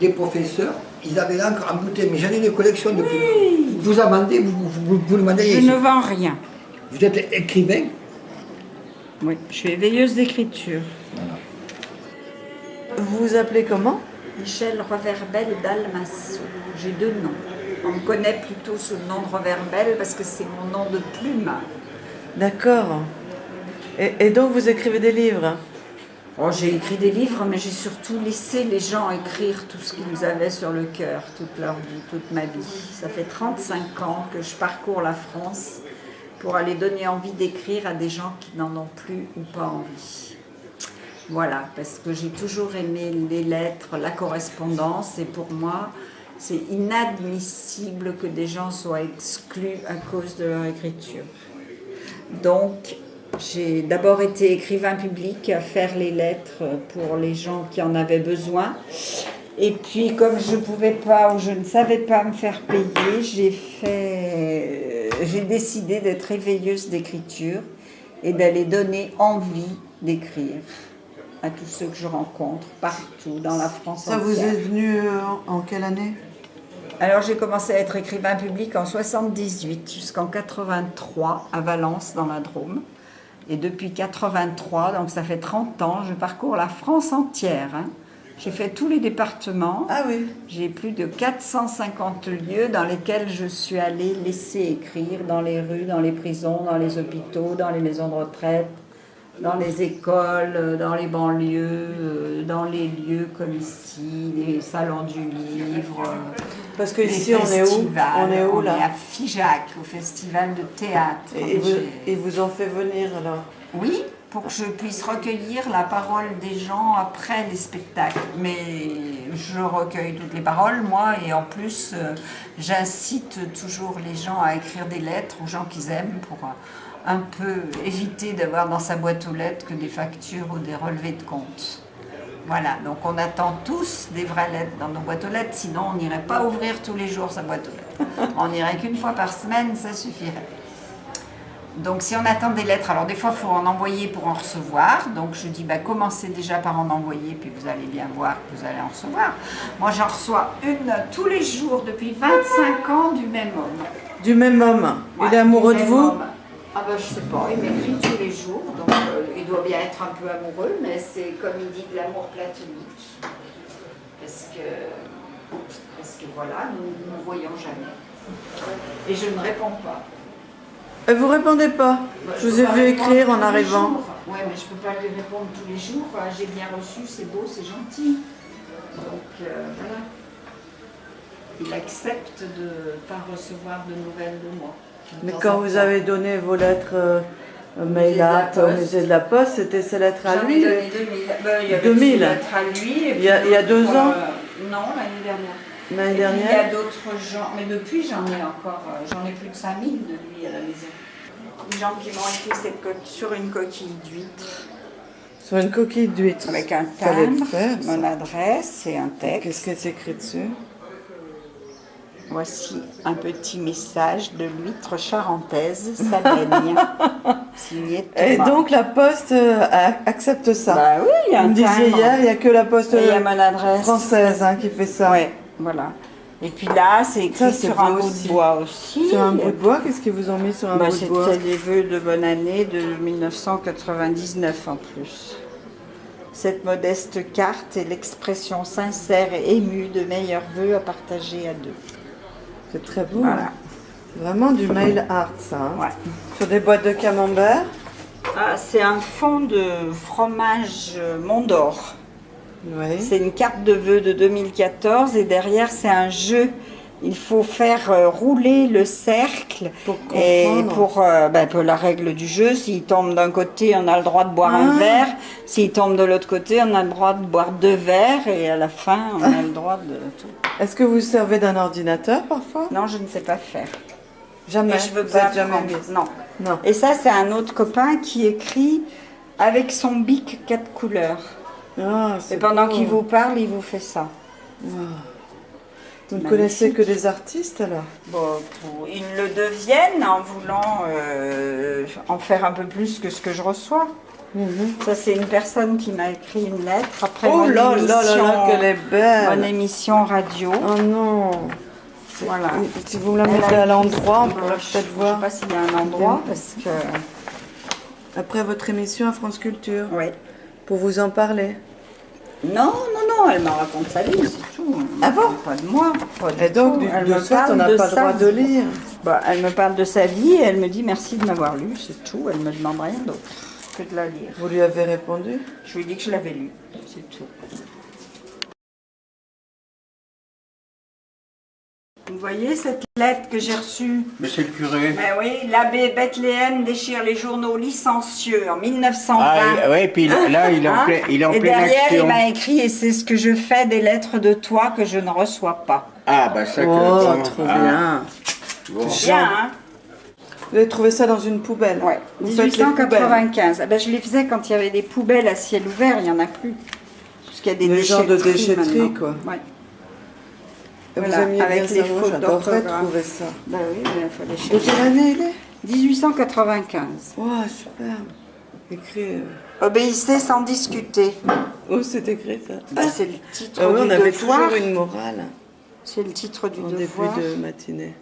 des professeurs, ils avaient l'encre en bouteille, mais j'en ai une collection depuis. Vous en vendez, vous le mandez Je ici. ne vends rien. Vous êtes écrivain? Oui, je suis éveilleuse d'écriture. Vous vous appelez comment? Michel Reverbel d'Almasso. J'ai 2 noms. On me connaît plutôt sous le nom de Reverbel parce que c'est mon nom de plume. D'accord. Et donc vous écrivez des livres? Oh, j'ai écrit des livres, mais j'ai surtout laissé les gens écrire tout ce qu'ils avaient sur le cœur, toute leur vie, toute ma vie. Ça fait 35 ans que je parcours la France pour aller donner envie d'écrire à des gens qui n'en ont plus ou pas envie. Voilà, parce que j'ai toujours aimé les lettres, la correspondance, et pour moi, c'est inadmissible que des gens soient exclus à cause de leur écriture. Donc, j'ai d'abord été écrivain public à faire les lettres pour les gens qui en avaient besoin. Et puis, comme je ne pouvais pas ou je ne savais pas me faire payer, j'ai décidé d'être éveilleuse d'écriture et d'aller donner envie d'écrire à tous ceux que je rencontre partout dans la France entière. Ça vous est venu en quelle année? Alors j'ai commencé à être écrivain public en 78 jusqu'en 83 à Valence dans la Drôme. Et depuis 83, donc ça fait 30 ans, je parcours la France entière. Hein. J'ai fait tous les départements. Ah oui. J'ai plus de 450 lieux dans lesquels je suis allée laisser écrire, dans les rues, dans les prisons, dans les hôpitaux, dans les maisons de retraite, dans les écoles, dans les banlieues, dans les lieux comme ici, les salons du livre. Parce que ici on est où? On est où là? On est à Figeac, au festival de théâtre. Et vous en fait venir alors? Oui, pour que je puisse recueillir la parole des gens après les spectacles. Mais je recueille toutes les paroles, moi, et en plus, j'incite toujours les gens à écrire des lettres aux gens qu'ils aiment pour un peu éviter d'avoir dans sa boîte aux lettres que des factures ou des relevés de compte. Voilà, donc on attend tous des vraies lettres dans nos boîtes aux lettres, sinon on n'irait pas ouvrir tous les jours sa boîte aux lettres. On n'irait qu'une fois par semaine, ça suffirait. Donc si on attend des lettres, alors des fois il faut en envoyer pour en recevoir, donc je dis commencez déjà par en envoyer, puis vous allez bien voir que vous allez en recevoir. Moi j'en reçois une tous les jours depuis 25 ans du même homme. Du même homme? Ouais, il est amoureux de vous? Homme. Ah ben je sais pas, il m'écrit tous les jours, donc il doit bien être un peu amoureux, mais c'est comme il dit de l'amour platonique. Parce que voilà, nous ne nous voyons jamais. Et je ne réponds pas. Et vous répondez pas? Je vous ai vu écrire en arrivant. Oui, mais je ne peux pas lui répondre tous les jours. J'ai bien reçu, c'est beau, c'est gentil. Donc voilà. Il accepte de ne pas recevoir de nouvelles de moi. Mais quand vous avez donné vos lettres mail art au musée de la Poste, c'était ces lettres à lui? J'en ai donné 2000. Il y avait 2000. des lettres à lui. Et Il y a 2 ans? Non, l'année dernière. L'année Il y dernière? a d'autres gens, mais depuis j'en ai encore, j'en ai plus de 5000 de lui à la maison. Des gens qui m'ont écrit sur une coquille d'huître. Sur une coquille d'huître. Avec un Fallait le timbre, faire, ça. mon adresse et un texte. Qu'est-ce qui est écrit dessus? Voici un petit message de l'huître charentaise, ça baigne. Signé Thomas. Et donc la Poste accepte ça? Bah oui, il y a Vous un me disiez timbre. hier, il n'y a que la Poste Et il y a mon adresse. française qui fait ça. Ouais, voilà. Et puis là, c'est écrit Ça, c'est sur un beau bout aussi. de bois aussi. Sur un bout de bois, qu'est-ce qu'ils vous ont mis sur un bout de bois? C'était des vœux de bonne année de 1999 en plus. Cette modeste carte est l'expression sincère et émue de meilleurs vœux à partager à 2. C'est très beau. Voilà. Hein. Vraiment du mail art, ça. Hein. Ouais. Sur des boîtes de camembert. Ah, c'est un fond de fromage Mont d'Or. Oui. C'est une carte de vœux de 2014 et derrière c'est un jeu. Il faut faire rouler le cercle Pour et comprendre. pour la règle du jeu, s'il tombe d'un côté, on a le droit de boire un verre. S'il tombe de l'autre côté, on a le droit de boire 2 verres et à la fin, on a le droit de tout. Est-ce que vous servez d'un ordinateur parfois? Non, je ne sais pas faire. Jamais. Et je veux Vous pas êtes jamais apprendre. mise. Non. Non. Et ça, c'est un autre copain qui écrit avec son bic 4 couleurs. Ah, Et c'est pendant beau. qu'il vous parle, il vous fait ça. Vous ne connaissez que des artistes alors? Bon, ils le deviennent en voulant en faire un peu plus que ce que je reçois. Ça, c'est une personne qui m'a écrit une lettre après Oh mon là émission, là là là, qu'elle est belle. mon émission radio. Oh non. Voilà. Si vous me la Elle mettez a à écrit l'endroit, on sur- pourra Je peut-être sais voir. pas s'il y a un endroit parce que. Après votre émission à France Culture, Oui. pour vous en parler. Non, elle me raconte sa vie, c'est tout. Ah bon? Pas de moi. Pas du Et donc, tout. Elle de me fait, parle on n'a de pas le sa droit de vie. lire. Bah, elle me parle de sa vie et elle me dit merci de m'avoir lu, c'est tout. Elle me demande rien d'autre que de la lire. Vous lui avez répondu? Je lui ai dit que je l'avais lu, c'est tout. Vous voyez cette lettre que j'ai reçue? Monsieur le curé. Ben oui, l'abbé Bethléem déchire les journaux licencieux en 1920. Ah, ouais, puis là, il est en, Hein? il est en Et pleine derrière, action. il m'a écrit, et c'est ce que je fais des lettres de toi que je ne reçois pas. Ah, bah ça que... Oh, bon, trop ah, bien. bon. Bien, hein? Vous avez trouvé ça dans une poubelle? Ouais. Vous faites les poubelles. 1895. Ah ben, je les faisais quand il y avait des poubelles à ciel ouvert, il n'y en a plus. Parce qu'il y a des Des genres de déchetteries, maintenant. quoi. Ouais. Et Voilà, vous aimiez avec bien les ça? Moi, fautes j'adorerais d'orthographe. trouver ça. Ben oui, mais il fallait De chercher. quelle année il est? 1895. Oh, super. Écrit... Obéissez sans discuter. Où c'est écrit ça? Ben, c'est le titre Ah oui, du on avait devoir. toujours une morale C'est le titre du en devoir. début de matinée.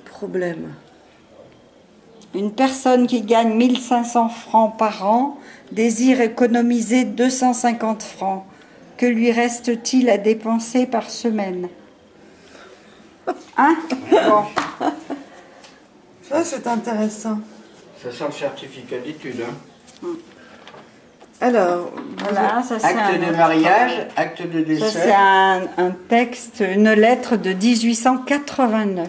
Problème. Une personne qui gagne 1500 francs par an désire économiser 250 francs. Que lui reste-t-il à dépenser par semaine? Hein? Bon. Ça, c'est intéressant. Ça sent le certificat d'études. Hein. Alors, Voilà, ça c'est Acte de un, mariage, acte de ça, décès. c'est un texte, une lettre de 1889.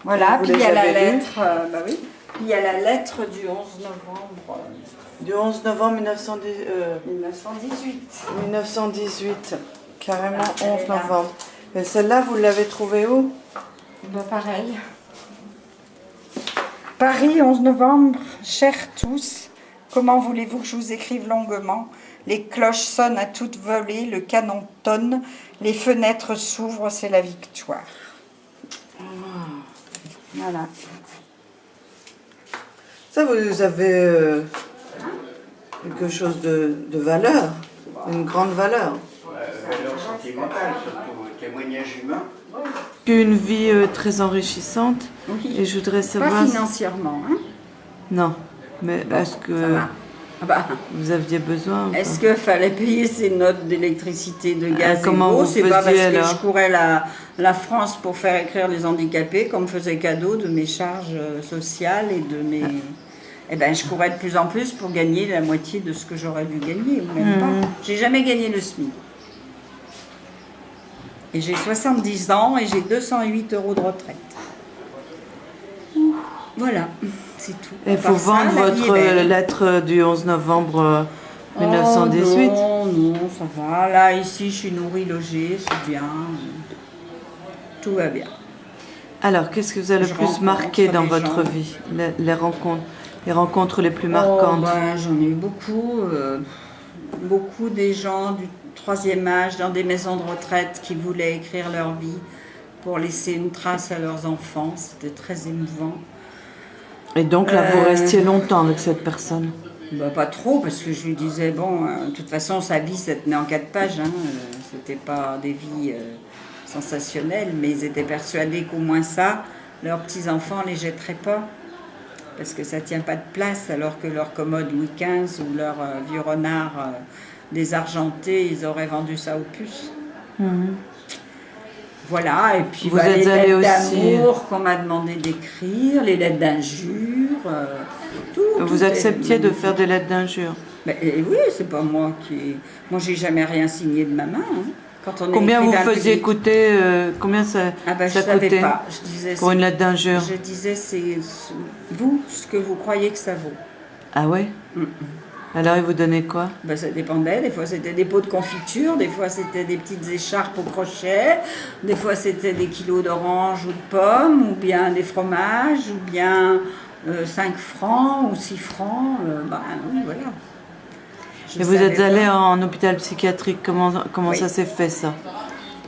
Voilà, Vous puis il y les a la avez lus lettre, bah oui, puis il y a la lettre du 11 novembre du 11 novembre 1918. 1918, carrément Elle 11 est là. novembre. Et celle-là, vous l'avez trouvée où? Bah, pareil. Paris, 11 novembre, chers tous, comment voulez-vous que je vous écrive longuement? Les cloches sonnent à toute volée, le canon tonne, les fenêtres s'ouvrent, c'est la victoire. Voilà. Ça, vous avez quelque chose de valeur, une grande valeur. Valeur sentimentale, surtout, témoignage humain. Une vie très enrichissante. Oui. Et je voudrais Pas savoir... financièrement, hein? Non, mais est-ce que Ça va. Ah bah, vous aviez besoin ou pas? est-ce qu'il fallait payer ses notes d'électricité, de gaz comment et d'eau? vous C'est pas parce faisiez, que alors? je courais la France pour faire écrire les handicapés qu'on me faisait cadeau de mes charges sociales et de mes... Eh ben, je courais de plus en plus pour gagner la moitié de ce que j'aurais dû gagner, ou même pas. J'ai jamais gagné le SMIC. Et j'ai 70 ans et j'ai 208 € de retraite. Voilà, c'est tout. Il À faut part ça, vendre la vie est votre belle. lettre du 11 novembre 1918. Oh, non, ça va. Là, ici, je suis nourrie, logée, c'est bien. Tout va bien. Alors, qu'est-ce que vous a le Je plus rencontre marqué dans des votre gens. vie? Les rencontres les plus marquantes? Oh, ben, j'en ai eu beaucoup. Beaucoup des gens du troisième âge dans des maisons de retraite qui voulaient écrire leur vie pour laisser une trace à leurs enfants. C'était très émouvant. Et donc là, vous restiez longtemps avec cette personne? Bah, pas trop, parce que je lui disais, bon, de toute façon, sa vie, ça tenait en 4 pages. Hein, c'était pas des vies sensationnelles, mais ils étaient persuadés qu'au moins ça, leurs petits-enfants ne les jetteraient pas. Parce que ça tient pas de place, alors que leur commode Louis XV ou leur vieux renard désargenté, ils auraient vendu ça aux puces. Voilà, et puis Vous bah, êtes les allé lettres aussi- d'amour qu'on m'a demandé d'écrire, les lettres d'injure, tout. Vous tout est acceptiez de magnifique. faire des lettres d'injures? Oui, c'est pas moi qui... Moi, j'ai jamais rien signé de ma main. Hein. Quand on est Combien vous écrivain faisiez public. écouter? Combien ça, Ah ben, ça je savais coûtait pas. Je disais, pour une lettre d'injure? Je disais, c'est vous, ce que vous croyez que ça vaut. Ah ouais? Alors, ils vous donnaient quoi? Ben, ça dépendait. Des fois, c'était des pots de confiture. Des fois, c'était des petites écharpes au crochet. Des fois, c'était des kilos d'oranges ou de pommes. Ou bien des fromages. Ou bien 5 francs ou 6 francs. Ben oui, voilà. Je Et vous êtes savais allé pas. en hôpital psychiatrique, comment Oui. ça s'est fait ça?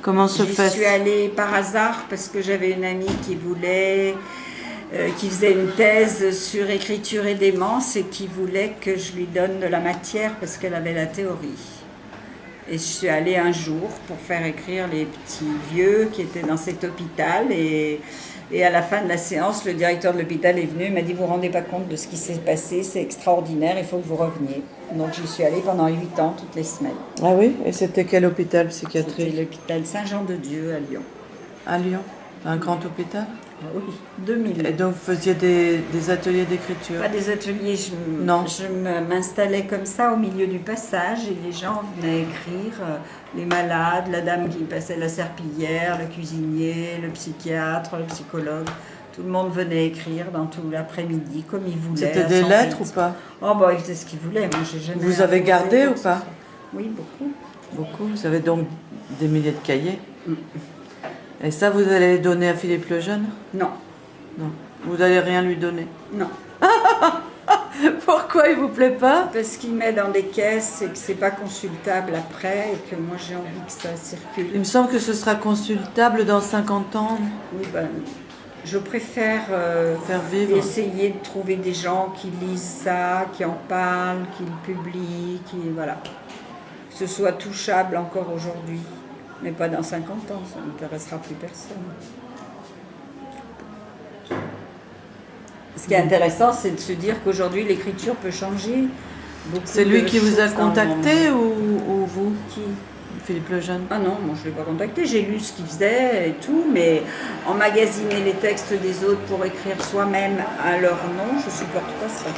Comment se J'y fait suis allée par hasard parce que j'avais une amie qui voulait, qui faisait une thèse sur écriture et démence et qui voulait que je lui donne de la matière parce qu'elle avait la théorie. Et je suis allée un jour pour faire écrire les petits vieux qui étaient dans cet hôpital et à la fin de la séance, le directeur de l'hôpital est venu et m'a dit « Vous ne vous rendez pas compte de ce qui s'est passé, c'est extraordinaire, il faut que vous reveniez. » Donc j'y suis allée pendant 8 ans, toutes les semaines. Ah oui? Et c'était quel hôpital C'était psychiatrique? l'hôpital Saint-Jean-de-Dieu à Lyon. À Lyon. Un grand hôpital? Oui, 2000. Et donc vous faisiez des ateliers d'écriture? Pas des ateliers, Non. m'installais comme ça au milieu du passage et les gens venaient écrire, les malades, la dame qui passait la serpillière, le cuisinier, le psychiatre, le psychologue. Tout le monde venait écrire dans tout l'après-midi comme ils voulaient. C'était à des son lettres rythme. ou pas? Oh bah ils faisaient ce qu'ils voulaient, moi j'ai jamais... Vous avez imposé gardé quoi ou que ce pas? soit. Oui, beaucoup. Beaucoup. Vous avez donc des milliers de cahiers. Et ça, vous allez les donner à Philippe Lejeune? Non, Non. Vous n'allez rien lui donner? non. Pourquoi il vous plaît pas? Parce qu'il met dans des caisses et que c'est pas consultable après et que moi j'ai envie que ça circule. Il me semble que ce sera consultable dans 50 ans. Oui, ben, je préfère Faire vivre. essayer de trouver des gens qui lisent ça, qui en parlent, qui le publient, qui voilà. Que ce soit touchable encore aujourd'hui, mais pas dans 50 ans, ça n'intéressera plus personne. Ce qui est intéressant, c'est de se dire qu'aujourd'hui l'écriture peut changer. Beaucoup C'est lui de qui vous a choses dans le contacté monde. ou vous? Qui? Philippe Lejeune? Ah non, moi je ne l'ai pas contacté, j'ai lu ce qu'il faisait et tout, mais emmagasiner les textes des autres pour écrire soi-même à leur nom, je ne supporte pas ça.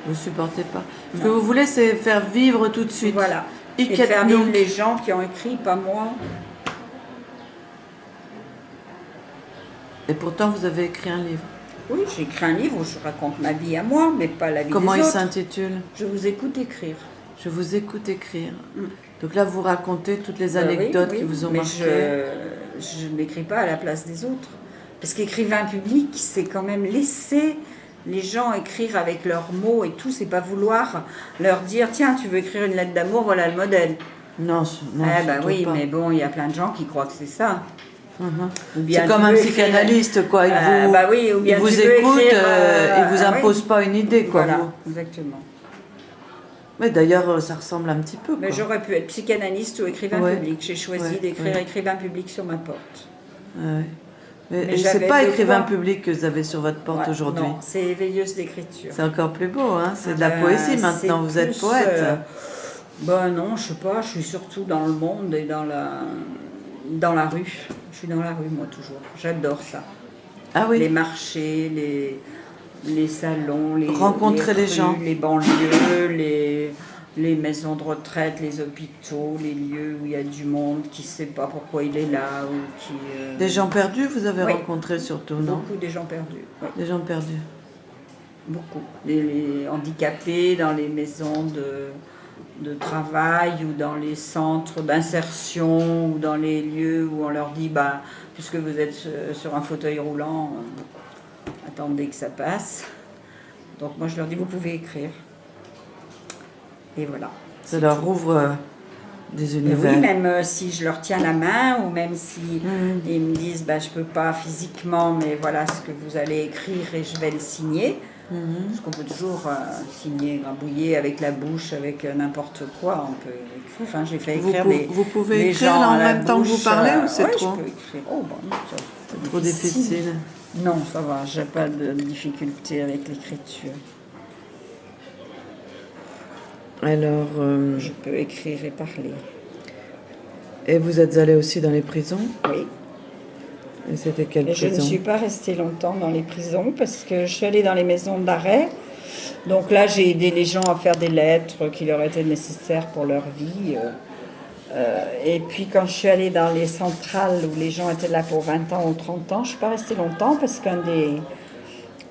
Vous supportez pas. Ce que vous voulez, c'est faire vivre tout de suite. Voilà. Et Et faire donc- vivre les gens qui ont écrit, pas moi. Et pourtant, vous avez écrit un livre. Oui, j'ai écrit un livre où je raconte ma vie à moi, mais pas la vie Comment des il autres. s'intitule? Je vous écoute écrire. Je vous écoute écrire. Mm. Donc là, vous racontez toutes les Bah oui, anecdotes oui, qui vous ont mais marqué. je n'écris pas à la place des autres. Parce qu'écrivain public, c'est quand même laisser les gens écrire avec leurs mots et tout, c'est pas vouloir leur dire tiens, tu veux écrire une lettre d'amour, voilà le modèle. Non, non, Eh ben surtout oui, pas. mais bon, il y a plein de gens qui croient que c'est ça. Mhm. Ou bien C'est comme tu un veux écrire- psychanalyste, quoi. Il vous, bah oui, ou bien il vous tu veux écoute, écrire, il vous ah impose oui. pas une idée, quoi. Voilà, vous. exactement. Mais d'ailleurs, ça ressemble un petit peu, quoi. Mais j'aurais pu être psychanalyste ou écrivain Ouais. public. J'ai choisi Ouais, d'écrire ouais. écrivain public sur ma porte. Ouais. Mais Mais c'est j'avais pas de écrivain quoi. public que vous avez sur votre porte Ouais, aujourd'hui. Non, c'est éveilleuse d'écriture. C'est encore plus beau, hein. C'est de la Ben, poésie maintenant. c'est Vous êtes plus, poète. Ben non, je sais pas, je suis surtout dans le monde et dans la rue. Je suis dans la rue, moi, toujours. J'adore ça. Ah oui. Les marchés, les salons, Rencontrer les rues, gens. les banlieues, les maisons de retraite, les hôpitaux, les lieux où il y a du monde qui ne sait pas pourquoi il est là. Ou qui, Des gens perdus, vous avez Oui. rencontré surtout, non? Beaucoup des gens perdus. Oui. Des gens perdus. Beaucoup. Les handicapés dans les maisons de travail ou dans les centres d'insertion ou dans les lieux où on leur dit bah, puisque vous êtes sur un fauteuil roulant, attendez que ça passe. Donc moi je leur dis vous pouvez écrire. Et voilà. Ça leur ouvre des Et univers. oui, même si je leur tiens la main ou même si Mhm. ils me disent bah, je peux pas physiquement mais voilà ce que vous allez écrire et je vais le signer. Mhm. Parce qu'on peut toujours signer, grabouiller avec la bouche, avec n'importe quoi, on peut écrire. Hein. J'ai fait Vous écrire pou- des vous pouvez des écrire gens là en à la même temps que vous bouche, parlez ou c'est ouais, trop? je peux écrire. Oh, bon, c'est Trop difficile. Non, ça va, j'ai pas de difficulté avec l'écriture. Alors, Je peux écrire et parler. et vous êtes allé aussi dans les prisons? Oui. Et c'était quelle Et je ne prison? suis pas restée longtemps dans les prisons parce que je suis allée dans les maisons d'arrêt. Donc là, j'ai aidé les gens à faire des lettres qui leur étaient nécessaires pour leur vie. Et puis quand je suis allée dans les centrales où les gens étaient là pour 20 ans ou 30 ans, je ne suis pas restée longtemps parce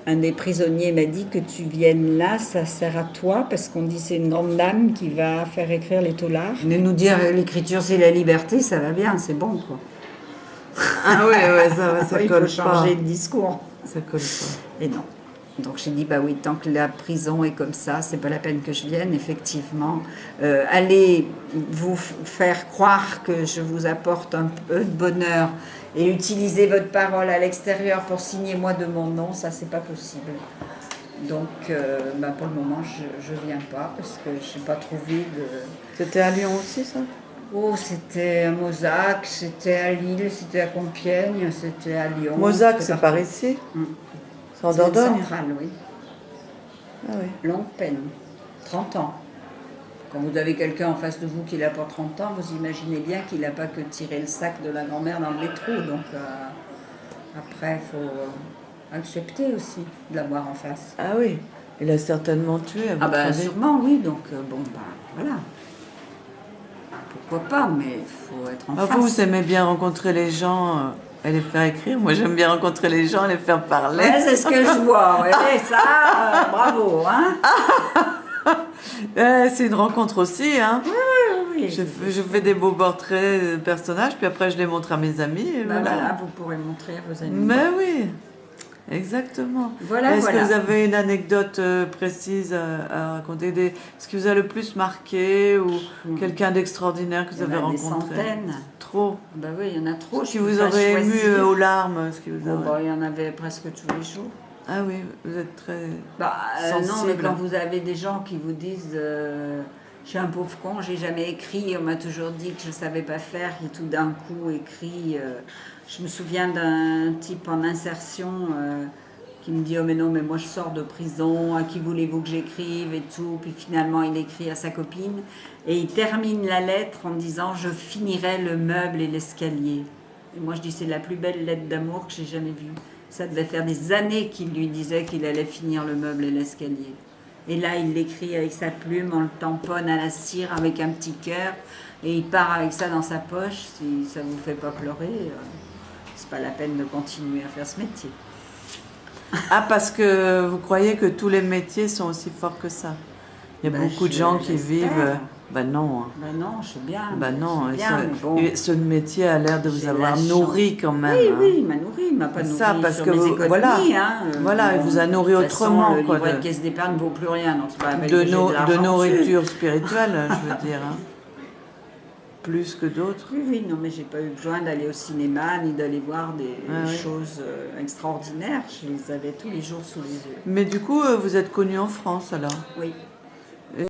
un des prisonniers m'a dit que tu viennes là, ça sert à toi parce qu'on dit c'est une grande dame qui va faire écrire les taulards. Mais nous dire l'écriture c'est la liberté, ça va bien, c'est bon quoi. Ah oui, ouais, ça Il colle faut pas. changer de discours. Ça colle pas. Et non. Donc j'ai dit, bah oui, tant que la prison est comme ça, c'est pas la peine que je vienne, effectivement. Allez vous faire croire que je vous apporte un peu de bonheur et utiliser votre parole à l'extérieur pour signer moi de mon nom, ça c'est pas possible. Donc pour le moment, je viens pas parce que je n'ai pas trouvé de... C'était à Lyon aussi, ça? Oh, c'était à Mozac, c'était à Lille, c'était à Compiègne, c'était à Lyon. Mozac, c'était c'est par partout. ici? Mm. C'est en C'est une Dordogne? centrale, oui. Ah oui. Longue peine. 30 ans. Quand vous avez quelqu'un en face de vous qui n'a pas 30 ans, vous imaginez bien qu'il n'a pas que tiré le sac de la grand-mère dans le métro. Donc après, il faut accepter aussi de l'avoir en face. Ah oui. Il a certainement tué, à votre avis. Sûrement, oui. Donc voilà. Pourquoi pas, mais il faut être en face. Vous aimez bien rencontrer les gens et les faire écrire. Moi, j'aime bien rencontrer les gens et les faire parler. Ouais, c'est ce que je vois. Ouais. Ça, bravo. Hein. C'est une rencontre aussi. Hein. Oui. Je fais des beaux portraits de personnages, puis après, je les montre à mes amis. Et voilà, vous pourrez montrer à vos amis. Mais oui, exactement. Est-ce que vous avez une anecdote précise à raconter? Ce qui vous a le plus marqué ou quelqu'un d'extraordinaire que vous avez rencontré? Des centaines. Trop. Ben oui, il y en a trop. Ce qui vous aurait ému aux larmes? Il y en avait presque tous les jours. Ah oui, vous êtes très non, mais sensible. quand vous avez des gens qui vous disent je suis un pauvre con, j'ai jamais écrit, on m'a toujours dit que je savais pas faire, et tout d'un coup écrit. Je me souviens d'un type en insertion qui me dit oh mais non, mais moi je sors de prison, à qui voulez-vous que j'écrive et tout. Puis finalement il écrit à sa copine et il termine la lettre en disant je finirai le meuble et l'escalier. Et moi je dis c'est la plus belle lettre d'amour que j'ai jamais vue. Ça devait faire des années qu'il lui disait qu'il allait finir le meuble et l'escalier. Et là, il l'écrit avec sa plume, on le tamponne à la cire avec un petit cœur, et il part avec ça dans sa poche. Si ça ne vous fait pas pleurer, c'est pas la peine de continuer à faire ce métier. Ah, parce que vous croyez que tous les métiers sont aussi forts que ça? Il y a beaucoup de gens qui vivent... non. Non, je sais bien. Non, je sais bien, ce métier a l'air de vous avoir nourri quand même. Oui, il m'a nourri, il m'a pas nourri parce sur que mes économies. Il vous a nourri autrement. Le livret de caisse d'épargne ne vaut plus rien, donc c'est pas la peine de nourriture spirituelle, je veux dire. Hein. Plus que d'autres. Oui, non, mais j'ai pas eu besoin d'aller au cinéma ni d'aller voir des choses extraordinaires. Je les avais tous les jours sous les yeux. Mais du coup, vous êtes connu en France alors? Oui.